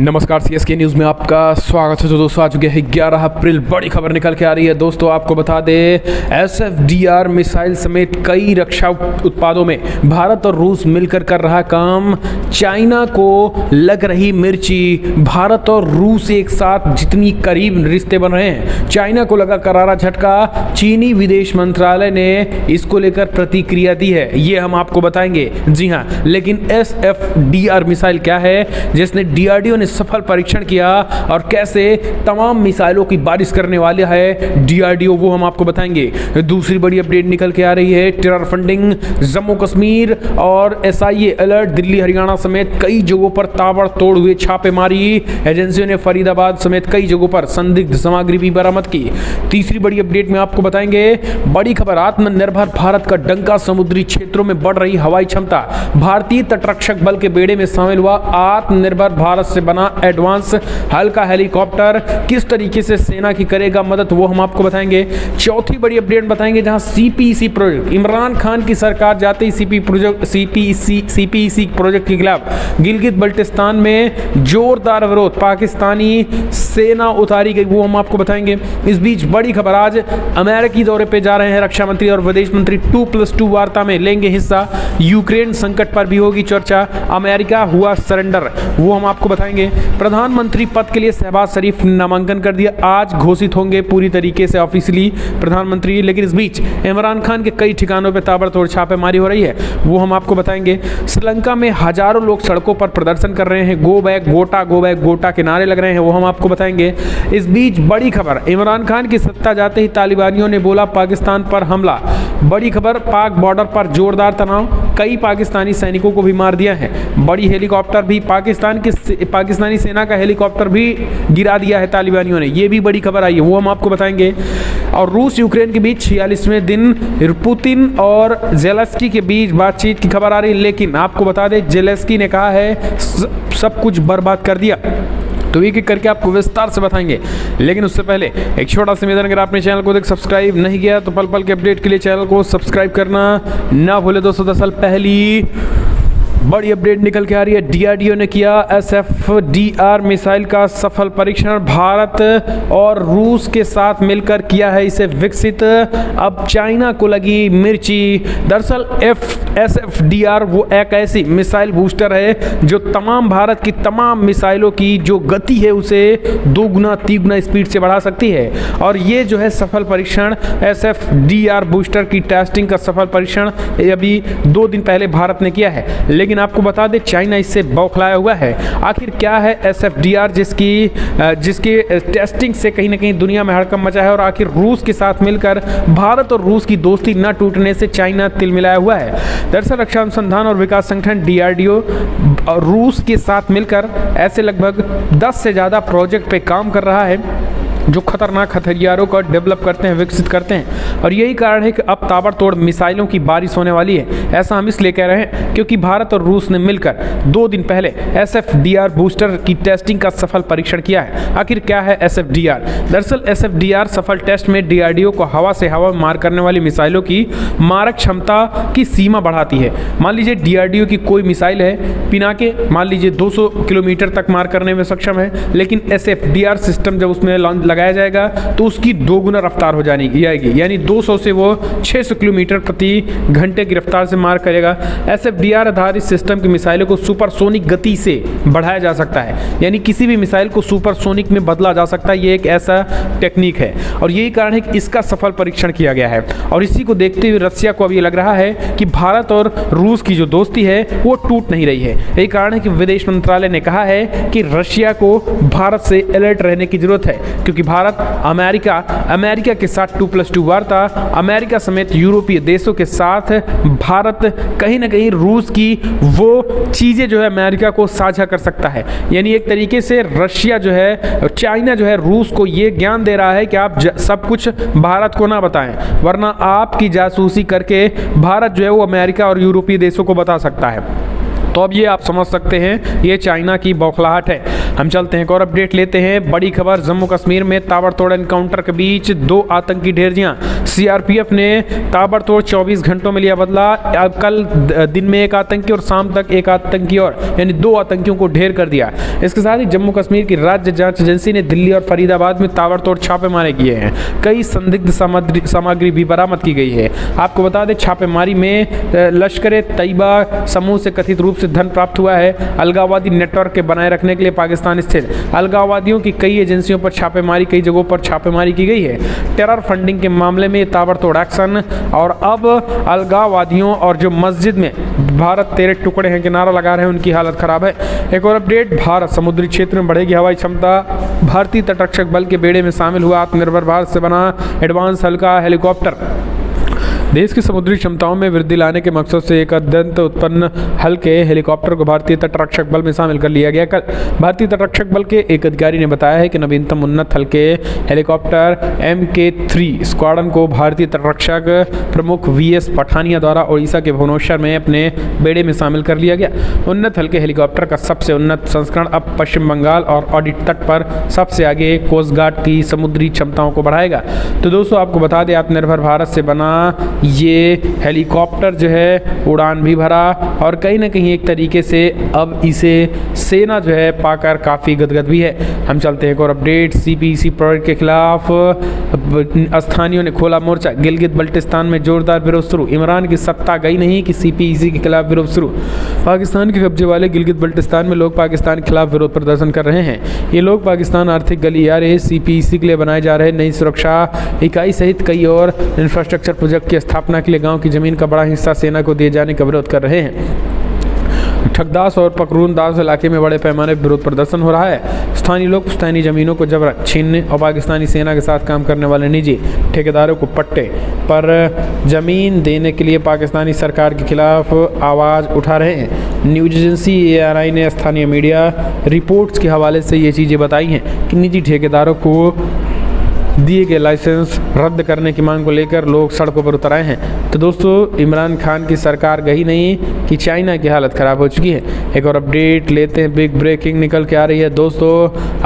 नमस्कार, CSK news में आपका स्वागत है। तो दोस्तों, आ चुके हैं 11 अप्रैल, बड़ी खबर निकल के आ रही है। दोस्तों, आपको बता दें, SFDR मिसाइल समेत कई रक्षा उत्पादों में भारत और रूस मिलकर कर रहा काम। चाइना को लग रही मिर्ची। भारत और रूस एक साथ जितनी करीब रिश्ते बन रहे हैं, चाइना को लगा करारा झटका। चीनी विदेश मंत्रालय ने इसको लेकर प्रतिक्रिया दी है, ये हम आपको बताएंगे। जी हाँ, लेकिन SFDR मिसाइल क्या है जिसने DRDO ने सफल परीक्षण किया और कैसे तमाम मिसाइलों की बारिश करने वाला है DRDO, वो हम आपको बताएंगे। दूसरी बड़ी अपडेट निकल के आ रही है, टेरर फंडिंग, जम्मू कश्मीर और SIA अलर्ट। दिल्ली हरियाणा समेत कई जगहों पर ताबड़तोड़ हुए छापेमारी। एजेंसियों ने फरीदाबाद समेत कई जगहों पर संदिग्ध सामग्री भी बरामद की। तीसरी बड़ी अपडेट में आपको बताएंगे, बड़ी खबर, आत्मनिर्भर भारत का डंका, समुद्री क्षेत्रों में बढ़ रही हवाई क्षमता। भारतीय तटरक्षक बल के बेड़े में शामिल हुआ आत्मनिर्भर भारत से बना एडवांस हल्का हेलीकॉप्टर। किस तरीके से सेना की करेगा मदद, वो हम आपको बताएंगे। चौथी बड़ी अपडेट बताएंगे, जहां CPEC प्रोजेक्ट, इमरान खान की सरकार जाते ही CPEC प्रोजेक्ट के खिलाफ गिलगित बल्टिस्तान में जोरदार विरोध, पाकिस्तानी सेना उतारी गई, वो हम आपको बताएंगे। इस बीच बड़ी खबर, आज अमेरिकी दौरे पे जा रहे हैं रक्षा मंत्री और विदेश मंत्री। 2+2 वार्ता में लेंगे हिस्सा। यूक्रेन संकट पर भी होगी चर्चा। अमेरिका हुआ सरेंडर, वो हम आपको बताएंगे। प्रधानमंत्री पद के लिए शहबाज शरीफ ने नामांकन कर दिया, आज घोषित होंगे पूरी तरीके से ऑफिशियली प्रधानमंत्री। लेकिन इस बीच इमरान खान के कई ठिकानों पर ताबड़तोड़ छापेमारी हो रही है, वो हम आपको बताएंगे। श्रीलंका में हजारों लोग सड़कों पर प्रदर्शन कर रहे हैं, गो बैक गोटा के नारे लग रहे हैं, वो हम आपको बताएंगे। इस बीच बड़ी खबर, इमरान खान की सत्ता जाते ही तालिबानियों ने बोला पाकिस्तान पर हमला। बड़ी खबर, पाक बॉर्डर पर जोरदार तनाव, कई पाकिस्तानी सैनिकों को भी मार दिया है। बड़ी हेलीकॉप्टर भी पाकिस्तानी सेना का हेलीकॉप्टर भी गिरा दिया है तालिबानियों ने, ये भी बड़ी खबर आई है, वो हम आपको बताएंगे। और रूस यूक्रेन के बीच 46वें दिन पुतिन और जेलेंस्की के बीच बातचीत की खबर आ रही है। लेकिन आपको बता दें, जेलेंस्की ने कहा है सब कुछ बर्बाद कर दिया, तो एक एक करके आपको विस्तार से बताएंगे। लेकिन उससे पहले एक छोटा सा निवेदन, अगर आपने चैनल को सब्सक्राइब नहीं किया तो पल पल के अपडेट के लिए चैनल को सब्सक्राइब करना ना भूले। दोस्तों, दरअसल पहली बड़ी अपडेट निकल के आ रही है, DRDO ने किया SFDR मिसाइल का सफल परीक्षण। भारत और रूस के साथ मिलकर किया है इसे विकसित, अब चाइना को लगी मिर्ची। दरअसल SFDR वो एक ऐसी मिसाइल बूस्टर है जो तमाम भारत की तमाम मिसाइलों की जो गति है उसे 2 गुना 3 गुना स्पीड से बढ़ा सकती है। और ये जो है सफल परीक्षण, SFDR बूस्टर की टेस्टिंग का सफल परीक्षण अभी 2 दिन पहले भारत ने किया है। लेकिन आपको बता दें, चाइना इससे बौखलाया हुआ है। आखिर क्या है SFDR जिसकी टेस्टिंग से कहीं ना कहीं दुनिया में हड़कंप मचा है, और आखिर रूस के साथ मिलकर भारत और रूस की दोस्ती न टूटने से चाइना तिलमिलाया हुआ है। दरअसल रक्षा अनुसंधान और विकास संगठन DRDO और रूस के साथ मिलकर ऐसे लगभग 10 से ज़्यादा प्रोजेक्ट पे काम कर रहा है जो खतरनाक हथियारों को डेवलप करते हैं, विकसित करते हैं। और यही कारण है कि अब ताबड़तोड़ मिसाइलों की बारिश होने वाली है। ऐसा हम इसलिए कह रहे हैं क्योंकि भारत और रूस ने मिलकर 2 दिन पहले SFDR बूस्टर की टेस्टिंग का सफल परीक्षण किया है। आखिर क्या है SFDR? दरअसल SFDR सफल टेस्ट में DRDO को हवा से हवा मार करने वाली मिसाइलों की मारक क्षमता की सीमा बढ़ाती है। मान लीजिए DRDO की कोई मिसाइल है, पिना के मान लीजिए 200 किलोमीटर तक मार करने में सक्षम है, लेकिन SFDR सिस्टम जब उसमें लगाया जाएगा तो उसकी 2 गुना रफ्तार हो जाएगी, यानी 200 से वो 600 किलोमीटर प्रति घंटे की रफ्तार से मार करेगा। SFDR आधारित सिस्टम की मिसाइलों को सुपरसोनिक गति से बढ़ाया जा सकता है, यानी किसी भी मिसाइल को सुपरसोनिक में बदला जा सकता है। ये एक ऐसा टेक्निक है और यही कारण है कि इसका सफल परीक्षण किया गया है। और इसी को देखते हुए रसिया को अब ये लग रहा है कि भारत और रूस की जो दोस्ती है वो टूट नहीं रही है। यही कारण है कि विदेश मंत्रालय ने कहा है कि रशिया को भारत से अलर्ट रहने की जरूरत है, क्योंकि भारत अमेरिका के साथ 2+2 वार्ता, अमेरिका समेत यूरोपीय देशों के साथ भारत कहीं ना कहीं रूस की वो चीज़ें जो है अमेरिका को साझा कर सकता है। यानी एक तरीके से रशिया जो है, चाइना जो है रूस को ये ज्ञान दे रहा है कि आप सब कुछ भारत को ना बताएं, वरना आपकी जासूसी करके भारत जो है वो अमेरिका और यूरोपीय देशों को बता सकता है। तो अब ये आप समझ सकते हैं ये चाइना की बौखलाहट है। हम चलते हैं एक और अपडेट लेते हैं। बड़ी खबर, जम्मू कश्मीर में ताबड़तोड़ एनकाउंटर के बीच 2 आतंकी ढेर दिया। सीआरपीएफ ने ताबड़तोड़ 24 घंटों में लिया बदला। अब कल दिन में एक आतंकी और शाम तक एक आतंकी और यानी 2 आतंकियों को ढेर कर दिया। इसके साथ ही जम्मू कश्मीर की राज्य जांच एजेंसी ने दिल्ली और फरीदाबाद में ताबड़तोड़ छापेमारी किए हैं। कई संदिग्ध सामग्री भी बरामद की गई है। आपको बता दें छापेमारी में लश्कर-ए-तैयबा समूह से कथित रूप से धन प्राप्त हुआ है। अलगाववादी नेटवर्क के बनाए रखने के लिए पाकिस्तान स्थित अलगाववादियों की कई एजेंसियों पर छापेमारी, कई जगहों पर छापेमारी की गई है। टेरर फंडिंग के मामले में ताबड़तोड़ एक्शन। और अब अलगाववादियों और जो मस्जिद में भारत तेरे टुकड़े हैं के नारा लगा रहे हैं उनकी हालत खराब है। एक और अपडेट, भारत समुद्री क्षेत्र में बढ़ेगी हवाई क्षमता। भारतीय तटरक्षक बल के बेड़े में शामिल हुआ आत्मनिर्भर भारत से बना एडवांस हल्का हेलीकॉप्टर। देश की समुद्री क्षमताओं में वृद्धि लाने के मकसद से एक अत्यंत उत्पन्न हल्के हेलीकॉप्टर को भारतीय तटरक्षक बल में शामिल कर लिया गया। कल भारतीय तटरक्षक बल के एक अधिकारी ने बताया है कि नवीनतम उन्नत हल्के हेलीकॉप्टर MK3 स्क्वाड्रन को भारतीय तटरक्षक प्रमुख VS पठानिया द्वारा ओडिशा के भुवनेश्वर में अपने बेड़े में शामिल कर लिया गया। उन्नत हल्के हेलीकॉप्टर का सबसे उन्नत संस्करण अब पश्चिम बंगाल और ऑडिट तट पर सबसे आगे कोस्ट गार्ड की समुद्री क्षमताओं को बढ़ाएगा। तो दोस्तों आपको बता दें आत्मनिर्भर भारत से बना ये हेलीकॉप्टर जो है उड़ान भी भरा और कहीं ना कहीं एक तरीके से अब इसे सेना जो है पाकर काफ़ी गदगद भी है। हम चलते हैं एक और अपडेट। CPEC प्रोजेक्ट के खिलाफ स्थानीयों ने खोला मोर्चा। गिलगित बल्टिस्तान में जोरदार विरोध शुरू। इमरान की सत्ता गई नहीं कि CPEC के खिलाफ विरोध शुरू। पाकिस्तान के कब्जे वाले गिलगित बल्टिस्तान में लोग पाकिस्तान के खिलाफ विरोध प्रदर्शन कर रहे हैं। ये लोग पाकिस्तान आर्थिक गलियारे CPEC के लिए बनाए जा रहे नई सुरक्षा इकाई सहित कई और इंफ्रास्ट्रक्चर प्रोजेक्ट की स्थापना के लिए गांव की जमीन का बड़ा हिस्सा सेना को दिए जाने का विरोध कर रहे हैं। ठगदास और पकरूनदास इलाके में बड़े पैमाने पर विरोध प्रदर्शन हो रहा है। स्थानीय लोग पुश्तैनी जमीनों को जबरन छीनने और पाकिस्तानी सेना के साथ काम करने वाले निजी ठेकेदारों को पट्टे पर जमीन देने के लिए पाकिस्तानी सरकार के खिलाफ आवाज़ उठा रहे हैं। न्यूज एजेंसी ARI ने स्थानीय मीडिया रिपोर्ट्स के हवाले से ये चीज़ें बताई हैं कि निजी ठेकेदारों को दिए गए लाइसेंस रद्द करने की मांग को लेकर लोग सड़कों पर उतर आए हैं। तो दोस्तों इमरान खान की सरकार गई नहीं कि चाइना की हालत ख़राब हो चुकी है। एक और अपडेट लेते हैं, बिग ब्रेकिंग निकल के आ रही है। दोस्तों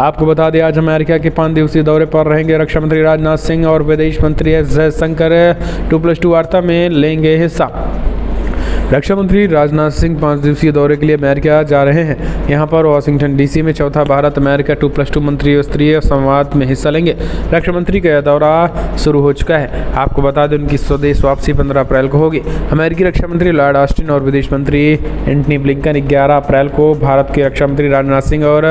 आपको बता दें आज अमेरिका के 5 दिवसीय दौरे पर रहेंगे रक्षा मंत्री राजनाथ सिंह और विदेश मंत्री एस जयशंकर 2+2 वार्ता में लेंगे हिस्सा। रक्षा मंत्री राजनाथ सिंह 5 दिवसीय दौरे के लिए अमेरिका जा रहे हैं। यहां पर वाशिंगटन DC में चौथा भारत अमेरिका 2+2 मंत्री स्तरीय संवाद में हिस्सा लेंगे। रक्षा मंत्री का यह दौरा शुरू हो चुका है। आपको बता दें उनकी स्वदेश वापसी 15 अप्रैल को होगी। अमेरिकी रक्षा मंत्री लॉर्ड ऑस्टिन और विदेश मंत्री एंटनी ब्लिंकन 11 अप्रैल को भारत के रक्षा मंत्री राजनाथ सिंह और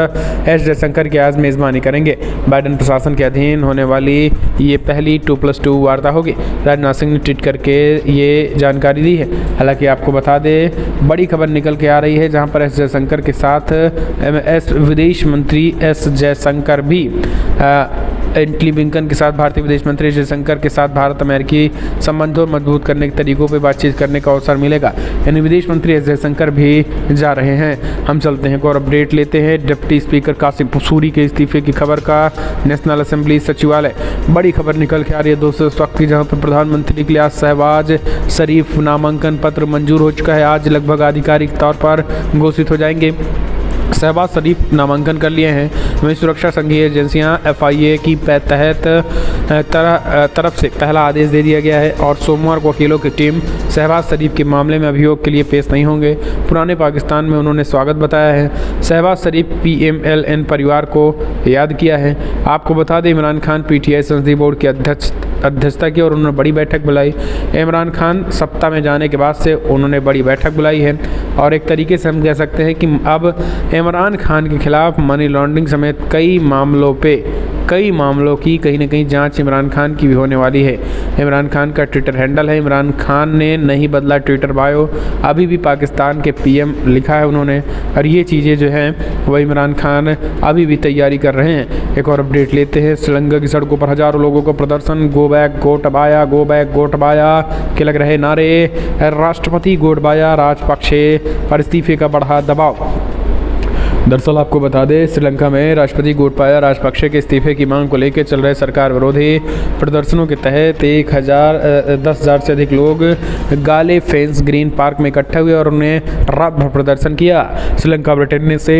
एस जयशंकर की आज मेज़बानी करेंगे। बाइडेन प्रशासन के अधीन होने वाली ये पहली 2+2 वार्ता होगी। राजनाथ सिंह ने ट्वीट करके ये जानकारी दी है। हालांकि आपको बता दें बड़ी खबर निकल के आ रही है जहां पर एस जयशंकर के साथ विदेश मंत्री एस जयशंकर भी एंटनी ब्लिंकन के साथ भारतीय विदेश मंत्री जयशंकर के साथ भारत अमेरिकी संबंधों मजबूत करने के तरीकों पर बातचीत करने का अवसर मिलेगा। यानी विदेश मंत्री एस जयशंकर भी जा रहे हैं। हम चलते हैं और अपडेट लेते हैं। डिप्टी स्पीकर कासिम सूरी के इस्तीफे की खबर का नेशनल असेंबली सचिवालय बड़ी खबर निकल के आ रही है दोस्तों इस वक्त की, जहाँ पर प्रधानमंत्री के लिए आज शहबाज शरीफ नामांकन पत्र मंजूर हो चुका है। आज लगभग आधिकारिक तौर पर घोषित हो जाएंगे। शहबाज शरीफ नामांकन कर लिए हैं। वहीं सुरक्षा संघीय एजेंसियां FIA की तहत तरफ से पहला आदेश दे दिया गया है और सोमवार को वकीलों की टीम शहबाज शरीफ के मामले में अभियोग के लिए पेश नहीं होंगे। पुराने पाकिस्तान में उन्होंने स्वागत बताया है। शहबाज शरीफ PMLN परिवार को याद किया है। आपको बता दें इमरान खान PTI संसदीय बोर्ड के अध्यक्षता की और उन्होंने बड़ी बैठक बुलाई। इमरान खान सत्ता में जाने के बाद से उन्होंने बड़ी बैठक बुलाई है और एक तरीके से हम कह सकते हैं कि अब इमरान खान के खिलाफ मनी लॉन्ड्रिंग समेत कई मामलों की कहीं ना कहीं जांच इमरान खान की भी होने वाली है। इमरान खान का ट्विटर हैंडल है, इमरान खान ने नहीं बदला ट्विटर बायो, अभी भी पाकिस्तान के PM लिखा है उन्होंने। और ये चीज़ें जो हैं वह इमरान खान अभी भी तैयारी कर रहे हैं। एक और अपडेट लेते हैं। श्रीलंका की सड़कों पर हज़ारों लोगों को प्रदर्शन, गो बैक गोटबाया के लग रहे नारे। राष्ट्रपति गोटबाया राजपक्षे पर इस्तीफे का बढ़ा दबाव। दरअसल आपको बता दें, श्रीलंका में राष्ट्रपति गोटबाया राजपक्षे के इस्तीफे की मांग को लेकर चल रहे सरकार विरोधी प्रदर्शनों के तहत 10,000 से अधिक लोग गाले फेंस ग्रीन पार्क में इकट्ठे हुए और उन्हें रात भर प्रदर्शन किया। श्रीलंका ब्रिटेन से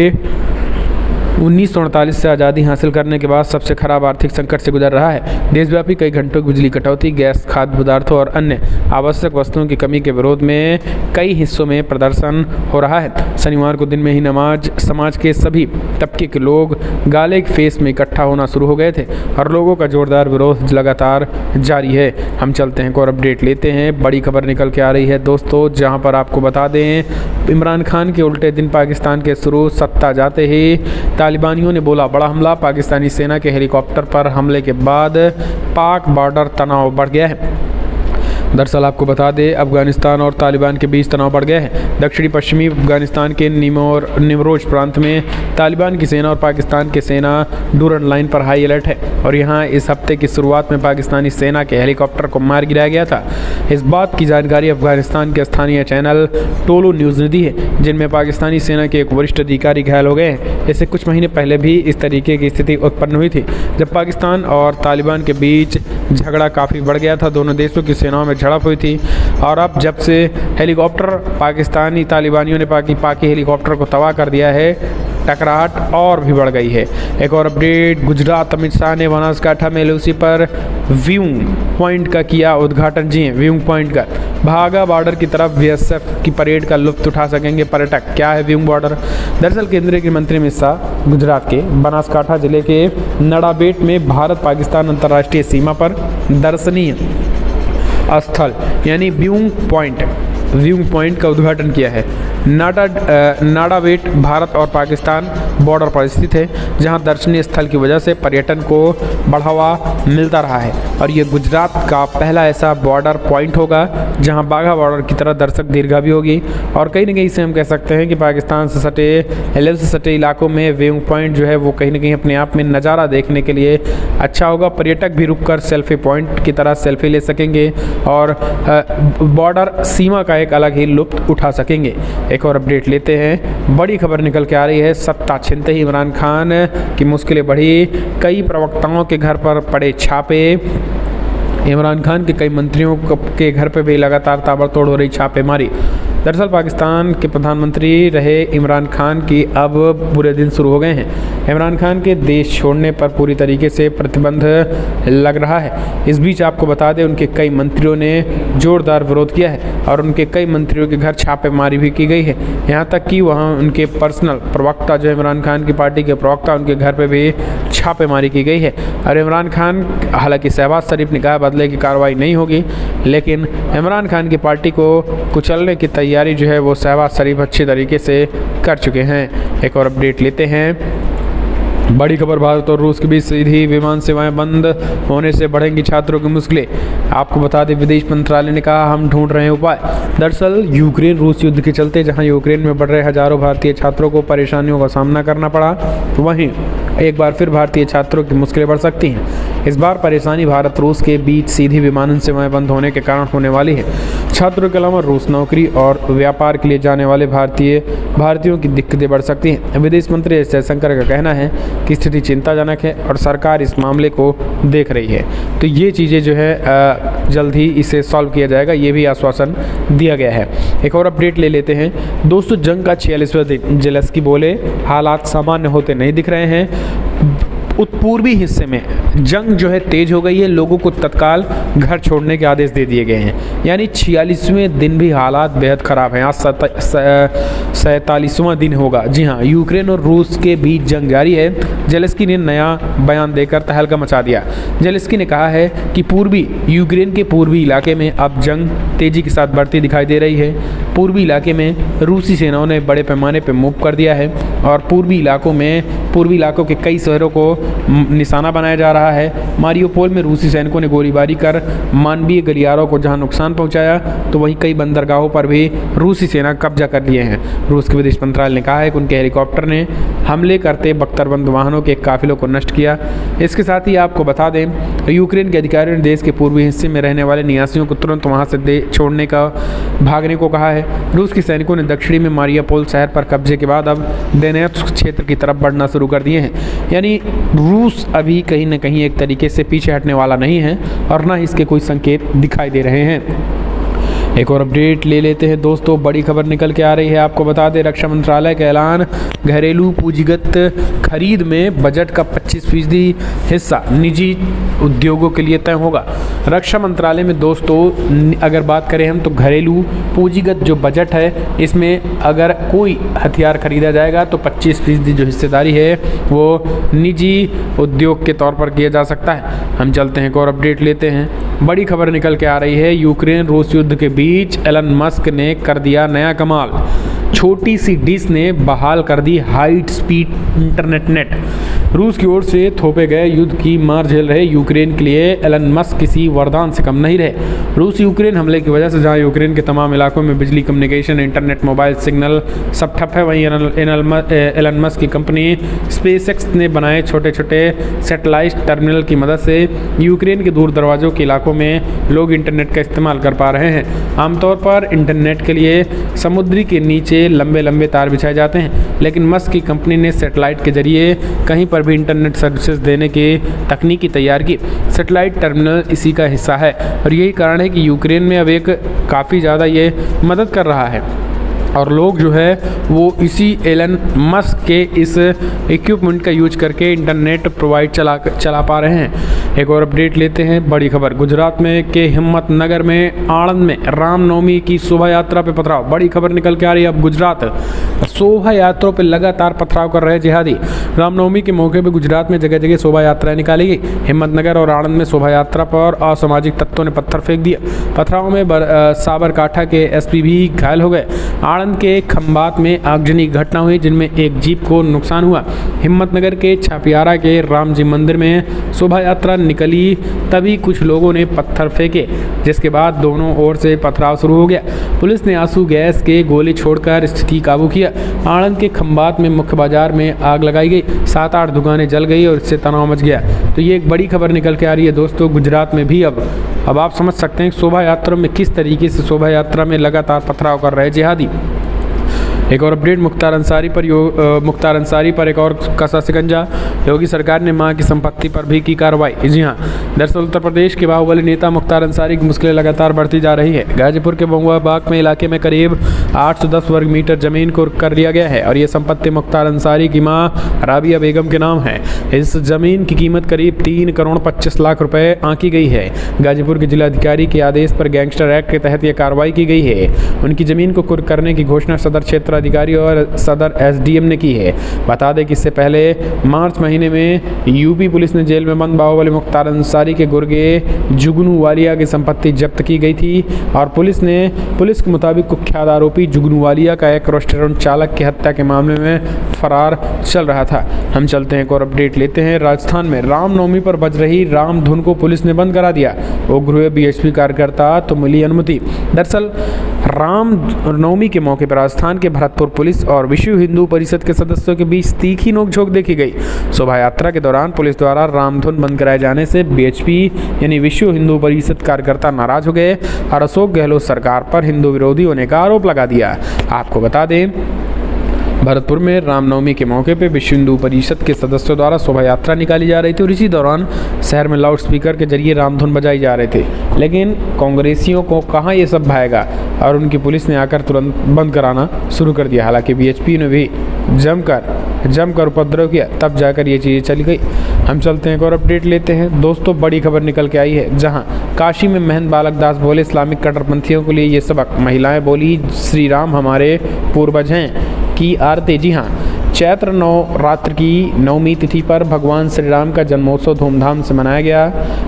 1948 से आज़ादी हासिल करने के बाद सबसे खराब आर्थिक संकट से गुजर रहा है। देशव्यापी कई घंटों की बिजली कटौती, गैस, खाद्य पदार्थों और अन्य आवश्यक वस्तुओं की कमी के विरोध में कई हिस्सों में प्रदर्शन हो रहा है। शनिवार को दिन में ही समाज के सभी तबके के लोग गाले फेस में इकट्ठा होना शुरू हो गए थे और लोगों का जोरदार विरोध लगातार जारी है। हम चलते हैं और अपडेट लेते हैं। बड़ी खबर निकल के आ रही है दोस्तों, जहां पर आपको बता दें, इमरान खान के उल्टे दिन पाकिस्तान के शुरू सत्ता जाते ही तालिबानियों ने बोला बड़ा हमला। पाकिस्तानी सेना के हेलीकॉप्टर पर हमले के बाद पाक बॉर्डर तनाव बढ़ गया है। दरअसल आपको बता दें, अफगानिस्तान और तालिबान के बीच तनाव बढ़ गया है। दक्षिणी पश्चिमी अफगानिस्तान के निमरोज प्रांत में तालिबान की सेना और पाकिस्तान की सेना डूरन लाइन पर हाई अलर्ट है और यहां इस हफ्ते की शुरुआत में पाकिस्तानी सेना के हेलीकॉप्टर को मार गिराया गया था। इस बात की जानकारी अफगानिस्तान के स्थानीय चैनल टोलो न्यूज़ ने दी है, जिनमें पाकिस्तानी सेना के एक वरिष्ठ अधिकारी घायल हो गए हैं। इससे कुछ महीने पहले भी इस तरीके की स्थिति उत्पन्न हुई थी, जब पाकिस्तान और तालिबान के बीच झगड़ा काफ़ी बढ़ गया था। दोनों देशों की सेनाओं में झड़प हुई थी और अब जब से हेलीकॉप्टर पाकिस्तानी तालिबानियों ने पाकी हेलीकॉप्टर को तबाह कर दिया है, टकराहट और भी बढ़ गई है। एक और अपडेट, गुजरात अमित शाह ने बनासकांठा में एलओसी पर व्यूइंग पॉइंट का किया उद्घाटन। जी व्यूइंग पॉइंट का भागा बॉर्डर की तरफ बीएसएफ की परेड का लुत्फ उठा सकेंगे पर्यटक। क्या है व्यूइंग बॉर्डर? दरअसल केंद्रीय गृह मंत्री अमित शाह गुजरात के बनासकांठा जिले के नड़ाबेट में भारत पाकिस्तान अंतर्राष्ट्रीय सीमा पर दर्शनीय स्थल यानी व्यूइंग पॉइंट का उद्घाटन किया है। नाडाबेट भारत और पाकिस्तान बॉर्डर पर स्थित है, जहां दर्शनीय स्थल की वजह से पर्यटन को बढ़ावा मिलता रहा है और ये गुजरात का पहला ऐसा बॉर्डर पॉइंट होगा जहां बाघा बॉर्डर की तरह दर्शक दीर्घा भी होगी। और कहीं ना कहीं से हम कह सकते हैं कि पाकिस्तान से सटे इलाकों में व्यूइंग पॉइंट जो है वो कहीं ना कहीं अपने आप में नज़ारा देखने के लिए अच्छा होगा। पर्यटक भी रुककर सेल्फी पॉइंट की तरह सेल्फी ले सकेंगे और बॉर्डर सीमा का एक अलग ही लुत्फ उठा सकेंगे। एक और अपडेट लेते हैं। बड़ी खबर निकल के आ रही है, सत्ता छिनते ही इमरान खान की मुश्किलें बढ़ी, कई प्रवक्ताओं के घर पर पड़े छापे। इमरान खान के कई मंत्रियों के घर पर भी लगातार ताबड़तोड़ हो रही छापेमारी। दरअसल पाकिस्तान के प्रधानमंत्री रहे इमरान खान की अब बुरे दिन शुरू हो गए हैं। इमरान खान के देश छोड़ने पर पूरी तरीके से प्रतिबंध लग रहा है। इस बीच आपको बता दें, उनके कई मंत्रियों ने जोरदार विरोध किया है और उनके कई मंत्रियों के घर छापेमारी भी की गई है। यहाँ तक कि वहाँ उनके पर्सनल प्रवक्ता जो इमरान खान की पार्टी के प्रवक्ता, उनके घर पर भी छापेमारी की गई है। और इमरान खान, हालांकि शहबाज शरीफ ने कहा बदले की कार्रवाई नहीं होगी, लेकिन इमरान खान की पार्टी को कुचलने की तैयारी जो है वो शहबाज शरीफ अच्छी तरीके से कर चुके हैं। एक और अपडेट लेते हैं। बड़ी खबर, भारत और रूस के बीच सीधी विमान सेवाएं बंद होने से बढ़ेंगी छात्रों की मुश्किलें। आपको बता दें, विदेश मंत्रालय ने कहा हम ढूंढ रहे हैं उपाय। दरअसल यूक्रेन रूस युद्ध के चलते जहां यूक्रेन में बढ़ रहे हजारों भारतीय छात्रों को परेशानियों का सामना करना पड़ा, वहीं एक बार फिर भारतीय छात्रों की मुश्किलें बढ़ सकती हैं। इस बार परेशानी भारत रूस के बीच सीधी विमानन सेवाएं बंद होने के कारण होने वाली है। छात्रों के अलावा रूस नौकरी और व्यापार के लिए जाने वाले भारतीयों की दिक्कतें बढ़ सकती हैं। विदेश मंत्री एस जयशंकर का कहना है कि स्थिति चिंताजनक है और सरकार इस मामले को देख रही है। तो ये चीज़ें जो है जल्द ही इसे सॉल्व किया जाएगा, ये भी आश्वासन दिया गया है। एक और अपडेट ले लेते हैं दोस्तों। जंग का 46वां दिन, जेलेंस्की बोले हालात सामान्य होते नहीं दिख रहे हैं। उत्पूर्वी हिस्से में जंग जो है तेज हो गई है, लोगों को तत्काल घर छोड़ने के आदेश दे दिए गए हैं। यानी 46वें दिन भी हालात बेहद ख़राब हैं। आज 47वां दिन होगा। जी हाँ, यूक्रेन और रूस के बीच जंग जारी है। जेलेंस्की ने नया बयान देकर तहलका मचा दिया। जेलेंस्की ने कहा है कि यूक्रेन के पूर्वी इलाके में अब जंग तेज़ी के साथ बढ़ती दिखाई दे रही है। पूर्वी इलाके में रूसी सेनाओं ने बड़े पैमाने पर मूव कर दिया है और पूर्वी इलाकों में पूर्वी इलाकों के कई शहरों को निशाना बनाया जा रहा है। मारियोपोल में रूसी सैनिकों ने गोलीबारी कर मानवीय गलियारों को जहां नुकसान पहुंचाया, तो वहीं कई बंदरगाहों पर भी रूसी सेना कब्जा कर लिए हैं। रूस के विदेश मंत्रालय ने कहा है कि उनके हेलीकॉप्टर ने हमले करते बख्तरबंद वाहनों के काफिलों को नष्ट किया। इसके साथ ही आपको बता दें, यूक्रेन के अधिकारियों ने देश के पूर्वी हिस्से में रहने वाले निवासियों को तुरंत वहां से छोड़ने का भागने को कहा है। रूस के सैनिकों ने दक्षिणी में मारियोपोल शहर पर कब्जे के बाद अब दोनेत्स्क क्षेत्र की तरफ बढ़ना शुरू कर दिए हैं। यानी रूस अभी कहीं न कहीं एक तरीके से पीछे हटने वाला नहीं है और ना इसके कोई संकेत दिखाई दे रहे हैं। एक और अपडेट ले लेते हैं दोस्तों, बड़ी खबर निकल के आ रही है। आपको बता दें, रक्षा मंत्रालय का ऐलान, घरेलू पूंजीगत खरीद में बजट का 25% हिस्सा निजी उद्योगों के लिए तय होगा। रक्षा मंत्रालय में दोस्तों अगर बात करें हम, तो घरेलू पूंजीगत जो बजट है, इसमें अगर कोई हथियार खरीदा जाएगा तो 25% जो हिस्सेदारी है वो निजी उद्योग के तौर पर किया जा सकता है। हम चलते हैं एक और अपडेट लेते हैं। बड़ी खबर निकल के आ रही है, यूक्रेन रूस युद्ध के बीच एलन मस्क ने कर दिया नया कमाल। छोटी सी डिश ने बहाल कर दी हाई स्पीड इंटरनेट नेट। रूस की ओर से थोपे गए युद्ध की मार झेल रहे यूक्रेन के लिए एलन मस्क किसी वरदान से कम नहीं रहे। रूस यूक्रेन हमले की वजह से जहां यूक्रेन के तमाम इलाकों में बिजली, कम्युनिकेशन, इंटरनेट, मोबाइल सिग्नल सब ठप है, वहीं एलन मस्क की कंपनी स्पेसएक्स ने बनाए छोटे छोटे सैटेलाइट टर्मिनल की मदद से यूक्रेन के दूर दराजों के इलाकों में लोग इंटरनेट का इस्तेमाल कर पा रहे हैं। आमतौर पर इंटरनेट के लिए समुद्री के नीचे लंबे लंबे तार बिछाए जाते हैं, लेकिन मस्क की कंपनी ने सैटेलाइट के जरिए कहीं पर भी इंटरनेट सर्विसेज देने की तकनीकी तैयार की। सैटेलाइट टर्मिनल इसी का हिस्सा है और यही कारण है कि यूक्रेन में अब एक काफ़ी ज़्यादा ये मदद कर रहा है और लोग जो है वो इसी एलन मस्क के इस इक्विपमेंट का यूज करके इंटरनेट प्रोवाइड चला पा रहे हैं। एक और अपडेट लेते हैं, बड़ी खबर, गुजरात में के हिम्मतनगर में आणंद में रामनवमी की शोभा यात्रा पे पथराव। बड़ी खबर निकल के आ रही है, अब गुजरात शोभा यात्रा पे लगातार पथराव कर रहे जिहादी। रामनवमी के मौके पर गुजरात में जगह जगह शोभा यात्राएं निकाली गई। हिम्मतनगर और आणंद में शोभा यात्रा पर असामाजिक तत्वों ने पत्थर फेंक दिया। पथराव में साबरकाठा के एसपी भी घायल हो गए। आणंद के खंबात में आगजनी घटना हुई जिनमें एक जीप को नुकसान हुआ। हिम्मतनगर के छापियारा के राम जी मंदिर में शोभा यात्रा निकली, तभी कुछ लोगों ने पत्थर फेंके, जिसके बाद दोनों ओर से पथराव शुरू हो गया। पुलिस ने आंसू गैस के गोले छोड़कर स्थिति काबू किया। आणंद के खंबात में मुख्य बाजार में आग लगाई गई, 7-8 दुकानें जल गई और इससे तनाव मच गया। तो ये एक बड़ी खबर निकल के आ रही है दोस्तों, गुजरात में भी अब आप समझ सकते हैं शोभा यात्रा में किस तरीके से शोभा यात्रा में लगातार पथराव कर रहे जिहादी। एक और अपडेट, मुख्तार अंसारी पर एक और कसा शिकंजा। योगी सरकार ने मां की संपत्ति पर भी की कार्रवाई। जी हाँ, दरअसल उत्तर प्रदेश के बाहुबली नेता मुख्तार अंसारी की मुश्किलें लगातार बढ़ती जा रही है। गाजीपुर के महुआ बाग में इलाके में करीब 810 वर्ग मीटर जमीन को कर लिया गया है और ये संपत्ति मुख्तार अंसारी की मां राबिया बेगम के नाम है। इस जमीन की कीमत करीब 3 करोड़ 25 लाख रुपए आंकी गई है। गाजीपुर के जिलाधिकारी के आदेश पर गैंगस्टर एक्ट के तहत यह कार्रवाई की गई है। उनकी जमीन को कुर्क करने की घोषणा सदर क्षेत्र अधिकारी और सदर एसडीएम ने की है। बता दें कि इससे पहले मार्च महीने में यूपी पुलिस ने जेल में बंद बाहुबली मुख्तार अंसारी के गुर्गे जुगनू वालिया की संपत्ति जब्त की गई थी और पुलिस के मुताबिक कुख्यात आरोपी जुगनू वालिया का एक रेस्टोरेंट चालक की हत्या के मामले में फरार चल रहा था। हम चलते हैं एक और अपडेट लेते हैं। राजस्थान में रामनवमी पर बज रही राम धुन को पुलिस ने बंद करा दिया। उग्र बीएसपी कार्यकर्ता तो मिली अनुमति। दरअसल रामनवमी के मौके पर राजस्थान के भरतपुर पुलिस और विश्व हिंदू परिषद के सदस्यों के बीच तीखी नोकझोंक देखी गई। शोभा यात्रा के दौरान पुलिस द्वारा रामधुन बंद कराए जाने से बीएचपी यानी विश्व हिंदू परिषद कार्यकर्ता नाराज हो गए और अशोक गहलोत सरकार पर हिंदू विरोधी होने का आरोप लगा दिया। आपको बता दें, भरतपुर में रामनवमी के मौके पर विश्व हिंदू परिषद के सदस्यों द्वारा शोभा यात्रा निकाली जा रही थी और इसी दौरान शहर में लाउड स्पीकर के जरिए रामधुन बजाई जा रहे थे, लेकिन कांग्रेसियों को कहाँ ये सब भाएगा और उनकी पुलिस ने आकर तुरंत बंद कराना शुरू कर दिया। हालांकि बीएचपी ने भी जमकर उपद्रव किया, तब जाकर ये चीज़ें चली गई। हम चलते हैं एक और अपडेट लेते हैं दोस्तों। बड़ी खबर निकल के आई है, जहां काशी में महंत बालक दास बोले इस्लामिक कट्टरपंथियों के लिए ये सबक। महिलाएं बोली श्री राम हमारे पूर्वज हैं की आरती। जी हाँ, चैत्र नवरात्र की 9वीं तिथि पर भगवान श्री राम का जन्मोत्सव धूमधाम से मनाया गया।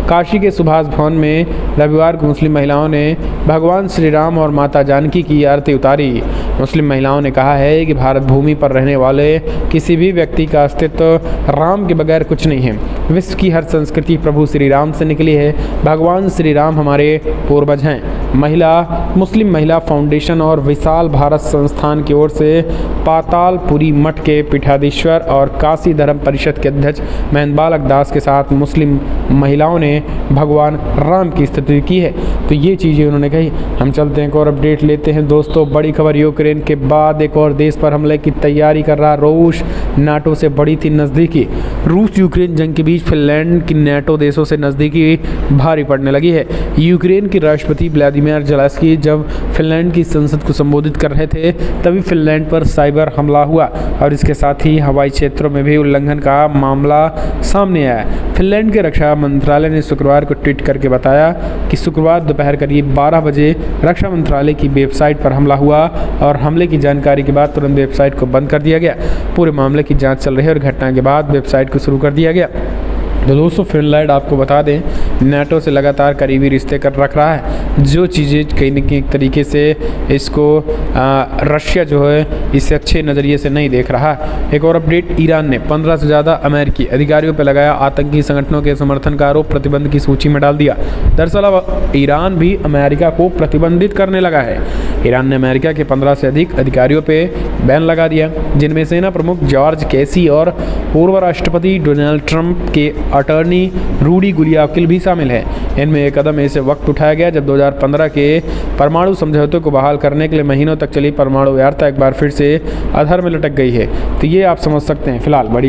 काशी के सुभाष भवन में रविवार को मुस्लिम महिलाओं ने भगवान श्री राम और माता जानकी की आरती उतारी। मुस्लिम महिलाओं ने कहा है कि भारत भूमि पर रहने वाले किसी भी व्यक्ति का अस्तित्व राम के बगैर कुछ नहीं है। विश्व की हर संस्कृति प्रभु श्री राम से निकली है। भगवान श्री राम हमारे पूर्वज हैं। मुस्लिम महिला फाउंडेशन और विशाल भारत संस्थान की ओर से पातालपुरी मठ के पीठाधीश्वर और काशी धर्म परिषद के अध्यक्ष महंत बालक दास के साथ मुस्लिम महिलाओं ने भगवान राम की स्तुति की है। तो ये चीज़ें उन्होंने कही। हम चलते हैं एक और अपडेट लेते हैं दोस्तों। बड़ी खबर, यूक्रेन के बाद एक और देश पर हमले की तैयारी कर रहा रूस। नाटो से बड़ी थी नज़दीकी। रूस यूक्रेन जंग के बीच फिनलैंड की नाटो देशों से नज़दीकी भारी पड़ने लगी है। यूक्रेन के राष्ट्रपति व्लादिमीर ज़ेलेंस्की जब फिनलैंड की संसद को संबोधित कर रहे थे तभी फिनलैंड पर साइबर हमला हुआ और इसके साथ ही हवाई क्षेत्रों में भी उल्लंघन का मामला सामने आया। फिनलैंड के रक्षा मंत्रालय ने शुक्रवार को ट्वीट करके बताया कि शुक्रवार दोपहर करीब 12 बजे रक्षा मंत्रालय की वेबसाइट पर हमला हुआ और हमले की जानकारी के बाद तुरंत वेबसाइट को बंद कर दिया गया। पूरे मामले की जांच चल रही है और घटना के बाद वेबसाइट को शुरू कर दिया गया। तो दोस्तों फिनलैंड आपको बता दें नाटो से लगातार करीबी रिश्ते कर रख रहा है। जो चीज़ें कहीं न कहीं एक तरीके से इसको रशिया जो है इसे अच्छे नज़रिए से नहीं देख रहा। एक और अपडेट, ईरान ने 15 से ज़्यादा अमेरिकी अधिकारियों पर लगाया आतंकी संगठनों के समर्थन का आरोप, प्रतिबंध की सूची में डाल दिया। दरअसल अब ईरान भी अमेरिका को प्रतिबंधित करने लगा है। ईरान ने अमेरिका के 15 से अधिक अधिकारियों पर बैन लगा दिया, जिनमें सेना प्रमुख जॉर्ज कैसी और पूर्व राष्ट्रपति डोनाल्ड ट्रंप के अटॉर्नी रूडी गुलियाकिल भी शामिल है। इनमें एक कदम ऐसे वक्त उठाया गया जब 2015 के परमाणु समझौते को बहाल करने के लिए महीनों तक चली परमाणु वार्ता एक बार फिर से अधर में लटक गई है। तो ये आप समझ सकते हैं। फिलहाल बड़ी